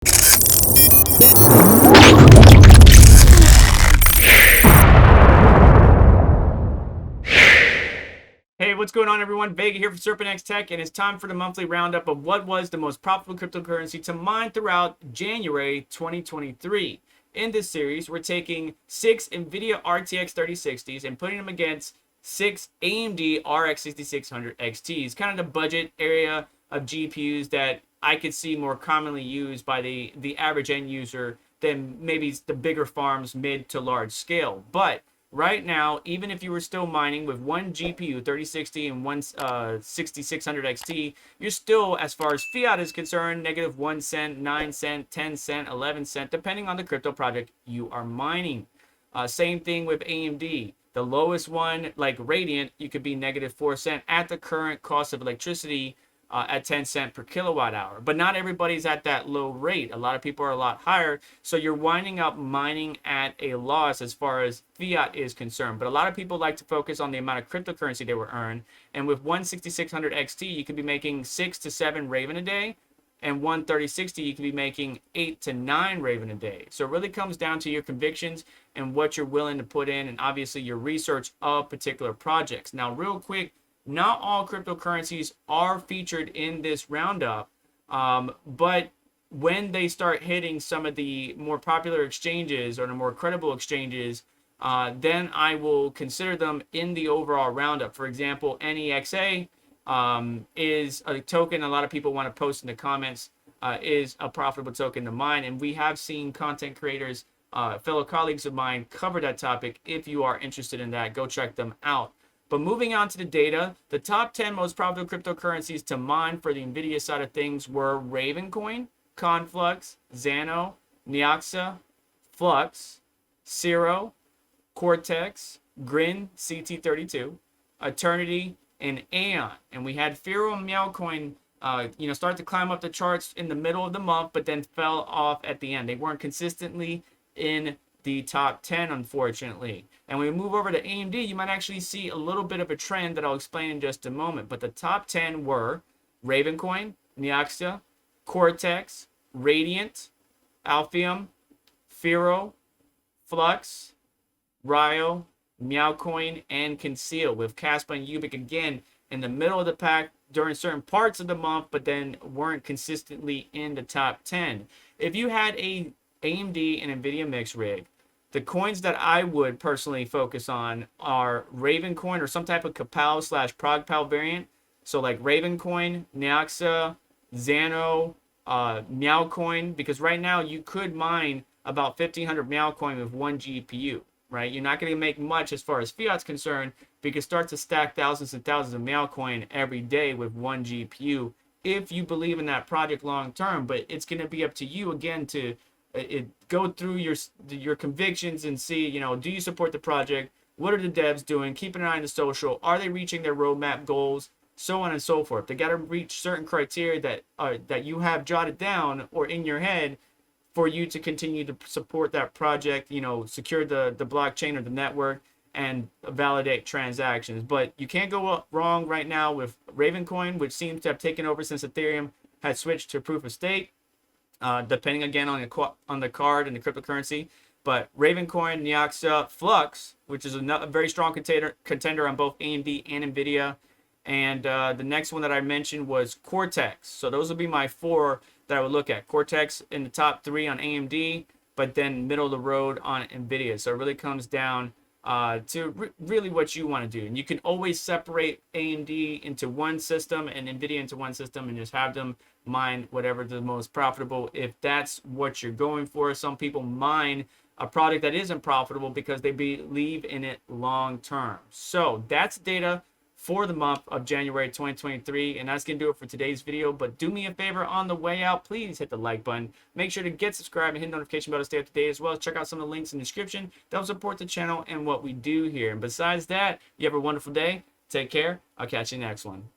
Hey, what's going on, everyone? Vega here for SerpentX Tech, and it's time for the monthly roundup of what was the most profitable cryptocurrency to mine throughout January 2023. In this series, we're taking 6 Nvidia RTX 3060s and putting them against 6 AMD RX 6600 XTs, kind of the budget area of GPUs that I could see more commonly used by the average end user than maybe the bigger farms mid to large scale. But right now, even if you were still mining with one GPU, 3060 and one 6600 XT, you're still, as far as fiat is concerned, negative 1 cent, 9 cent, 10 cent, 11 cent, depending on the crypto project you are mining. Same thing with AMD. The lowest one, like Radiant, you could be negative 4 cent at the current cost of electricity at 10 cent per kilowatt hour. But not everybody's at that low rate. A lot of people are a lot higher. So you're winding up mining at a loss as far as fiat is concerned. But a lot of people like to focus on the amount of cryptocurrency they will earn. And with one 6600 XT, you could be making 6 to 7 Raven a day. And one 3060, you could be making 8 to 9 Raven a day. So it really comes down to your convictions and what you're willing to put in, and obviously your research of particular projects. Now, real quick, not all cryptocurrencies are featured in this roundup, but when they start hitting some of the more popular exchanges or the more credible exchanges, then I will consider them in the overall roundup. For example, NEXA is a token a lot of people want to post in the comments, is a profitable token to mine, and we have seen content creators, fellow colleagues of mine, cover that topic. If you are interested in that, go check them out. But moving on to the data, the top 10 most profitable cryptocurrencies to mine for the Nvidia side of things were Ravencoin, Conflux, Xano, Neoxa, Flux, Cero, Cortex, Grin CT32, Eternity, and Aeon. And we had Firo and Meowcoin start to climb up the charts in the middle of the month, but then fell off at the end. They weren't consistently in the top 10, unfortunately. And when we move over to AMD, you might actually see a little bit of a trend that I'll explain in just a moment. But the top 10 were Ravencoin, Neoxa, Cortex, Radiant, Alphium, Firo, Flux, Ryo, Meowcoin, and Conceal, with Caspa and Ubic again in the middle of the pack during certain parts of the month, but then weren't consistently in the top 10. If you had a AMD and Nvidia mix rig, the coins that I would personally focus on are Ravencoin or some type of Kapal / ProgPal variant. So like Ravencoin, Neoxa, Xano, Meowcoin, because right now you could mine about 1,500 Meowcoin with one GPU, right? You're not going to make much as far as fiat's concerned, but you can start to stack thousands and thousands of Meowcoin every day with one GPU if you believe in that project long term. But it's going to be up to you again to go through your convictions and see, do you support the project? What are the devs doing? Keep an eye on the social. Are they reaching their roadmap goals? So on and so forth. They got to reach certain criteria that you have jotted down or in your head for you to continue to support that project, secure the blockchain or the network and validate transactions. But you can't go wrong right now with Ravencoin, which seems to have taken over since Ethereum had switched to proof of stake. Depending again on the card and the cryptocurrency. But Ravencoin, Neoxa, Flux, which is a very strong contender on both AMD and Nvidia. And the next one that I mentioned was Cortex. So those would be my 4 that I would look at. Cortex in the top 3 on AMD, but then middle of the road on Nvidia. So it really comes down to really what you want to do. And you can always separate AMD into one system and Nvidia into one system and just have them mine whatever the most profitable, if that's what you're going for. Some people mine a product that isn't profitable because they believe in it long term. So that's data for the month of January 2023, and that's gonna do it for today's video. But do me a favor, on the way out, please hit the like button, make sure to get subscribed and hit the notification bell to stay up to date, as well as check out some of the links in the description that will support the channel and what we do here. And besides that, you have a wonderful day, take care, I'll catch you next one.